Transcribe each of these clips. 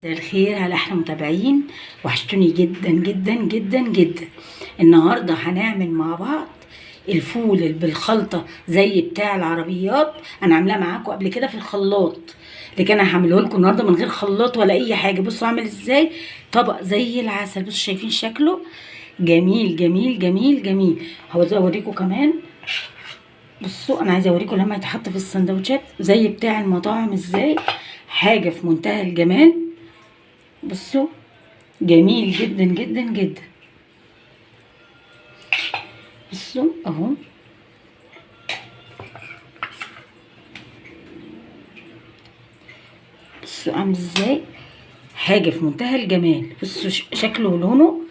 مساء الخير على احلى متابعين. وحشتوني جدا جدا جدا جدا. النهارده هنعمل مع بعض الفول اللي بالخلطه زي بتاع العربيات. انا عاملاه معاكم قبل كده في الخلاط، لكن انا هعمله لكم النهارده من غير خلاط ولا اي حاجه. بصوا عامل ازاي، طبق زي العسل. بصوا شايفين شكله جميل جميل جميل جميل. هوريكم كمان. بصوا انا عايزه اوريكم لما يتحط في السندوتشات زي بتاع المطاعم ازاي، حاجه في منتهى الجمال. بصوا جميل جدا جدا جدا. بصوا اهو، بصوا عامل ازاي، حاجه في منتهى الجمال. بصوا شكله ولونه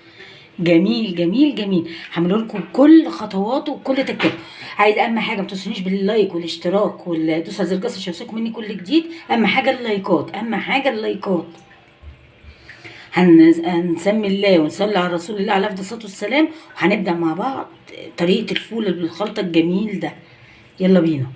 جميل جميل جميل. هعمله لكم بكل خطواته وبكل تكاته. عايز اهم حاجه ما تنسونيش باللايك والاشتراك والدوس على زر الجرس عشان يوصلكم مني كل جديد. اهم حاجه اللايكات، اهم حاجه اللايكات. هنسمي الله ونصلي على رسول الله عليه افضل الصلاه والسلام، وهنبدا مع بعض طريقه الفول اللي بالخلطه الجميل ده. يلا بينا.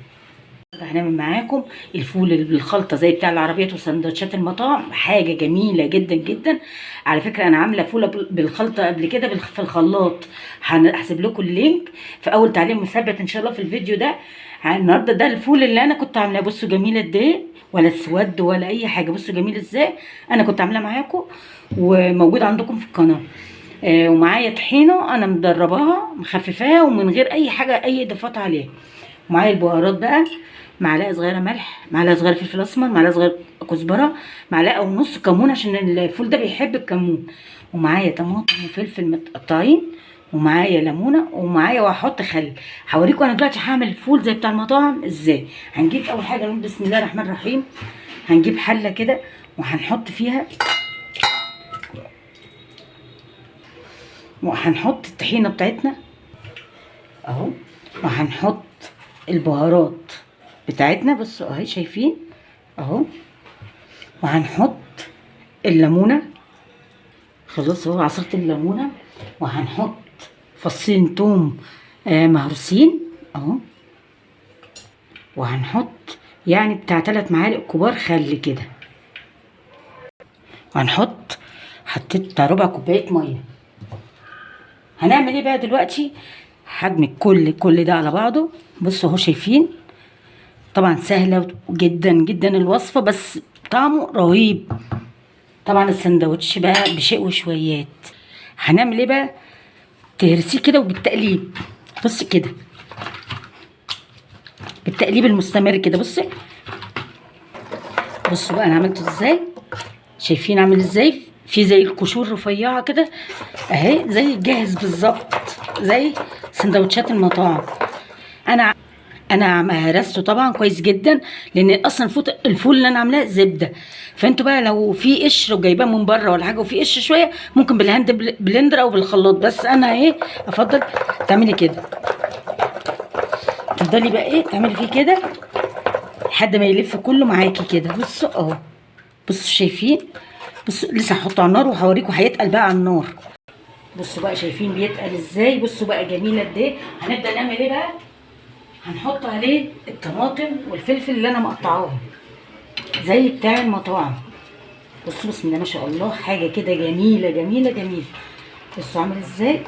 هنعمل معاكم الفول اللي بالخلطه زي بتاع العربيات وسندوتشات المطاعم، حاجه جميله جدا جدا. على فكره انا عامله فول بالخلطه قبل كده في الخلاط، هسيب لكم اللينك في اول تعليق مثبت ان شاء الله في الفيديو ده. النهارده ده الفول اللي انا كنت عاملاه. بصوا جميله قد ايه، ولا اسود ولا اي حاجه. بصوا جميل ازاي، انا كنت عاملاه معاكم وموجود عندكم في القناه. ومعايا طحينه انا مدرباها مخففاها ومن غير اي حاجه اي اضافات عليها. ومعايا البهارات بقى، معلقه صغيره ملح، معلقه صغيره فلفل اسمر، معلقه صغيره كزبره، معلقه ونص كمون عشان الفول ده بيحب الكمون. ومعايا طماطم وفلفل متقطعين، ومعايا ليمونه، ومعايا وهحط خل. هوريكم انا دلوقتي هعمل الفول زي بتاع المطاعم ازاي. هنجيب اول حاجه نقول بسم الله الرحمن الرحيم. هنجيب حله كده وهنحط فيها، وهنحط الطحينه بتاعتنا اهو، وهنحط البهارات بتاعتنا. بصوا اهي شايفين اهو، وهنحط الليمونه. خلاص اهو عصرت الليمونه. وهنحط فصين توم مهروسين اهو. وهنحط يعني بتاع 3 معالق كبار خل كده. وهنحط، حطيت بتاع ربع كوبايه ميه. هنعمل ايه بقى دلوقتي؟ هدمج كل ده على بعضه. بصوا اهو شايفين، طبعا سهله جدا جدا الوصفه، بس طعمه رهيب. طبعا السندوتش بقى بشيء وشويات. هنعمل ايه بقى؟ تهرسيه كده وبالتقليب. بص كده بالتقليب المستمر كده. بصوا بقى انا عملته ازاي، شايفين عامل ازاي، في زي القشور رفيعه كده اهي، زي الجاهز بالظبط زي سندوتشات المطاعم. انا هرسته طبعا كويس جدا، لان اصلا الفول اللي انا عاملاه زبده. فانتوا بقى لو في قشر وجايباه من بره ولا حاجه وفي قشر شويه، ممكن بالهاند بلندر او بالخلاط. بس انا ايه افضل تعملي كده، تفضلي بقى ايه تعملي فيه كده لحد ما يلف كله معاكي كده. بصوا اهو، بصوا شايفين، بصوا لسه هحطه على النار وهوريكم هيتقل بقى على النار. بصوا بقى شايفين بيتقل ازاي. بصوا بقى جميله قد ايه. هنبدا نعمل ايه بقى؟ هنحط عليه الطماطم والفلفل اللي انا مقطعاهم زي بتاع المطاعم. بصوا بسم الله ما شاء الله، حاجه كده جميله جميله جميله. بصوا عامل ازاي،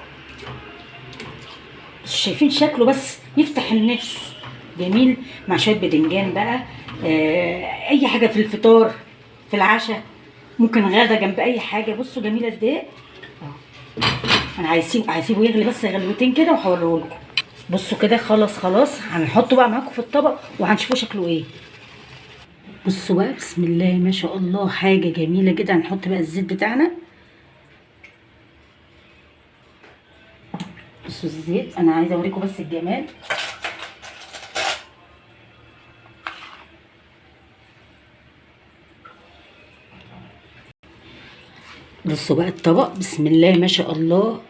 بصوا شايفين شكله بس يفتح النفس. جميل مع شويه باذنجان بقى، اي حاجه في الفطار في العشاء، ممكن غدا جنب اي حاجه. بصوا جميله قد ايه. انا هسيبه يغلي بس غلوتين كده وهوريه لكم. بصوا كده خلاص هنحطه بقى معاكم في الطبق وهنشوفوا شكله ايه. بصوا بقى بسم الله ما شاء الله، حاجه جميله جدا. هنحط بقى الزيت بتاعنا. بصوا الزيت، انا عايزه اوريكم بس الجمال. بصوا بقى الطبق بسم الله ما شاء الله،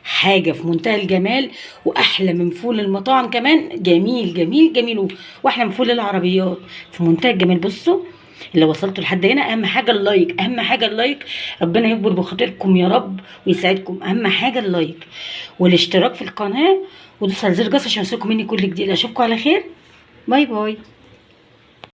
حاجه في منتهى الجمال، واحلى من فول المطاعم كمان. جميل جميل جميل، واحلى من فول العربيات في منتهى الجمال. بصوا اللي وصلتوا لحد هنا، اهم حاجه اللايك، اهم حاجه اللايك. ربنا يكبر بخاطركم يا رب ويسعدكم. اهم حاجه اللايك والاشتراك في القناه، ودوسوا على زر الجرس عشان يوصلكم مني كل جديد. اشوفكم على خير، باي باي.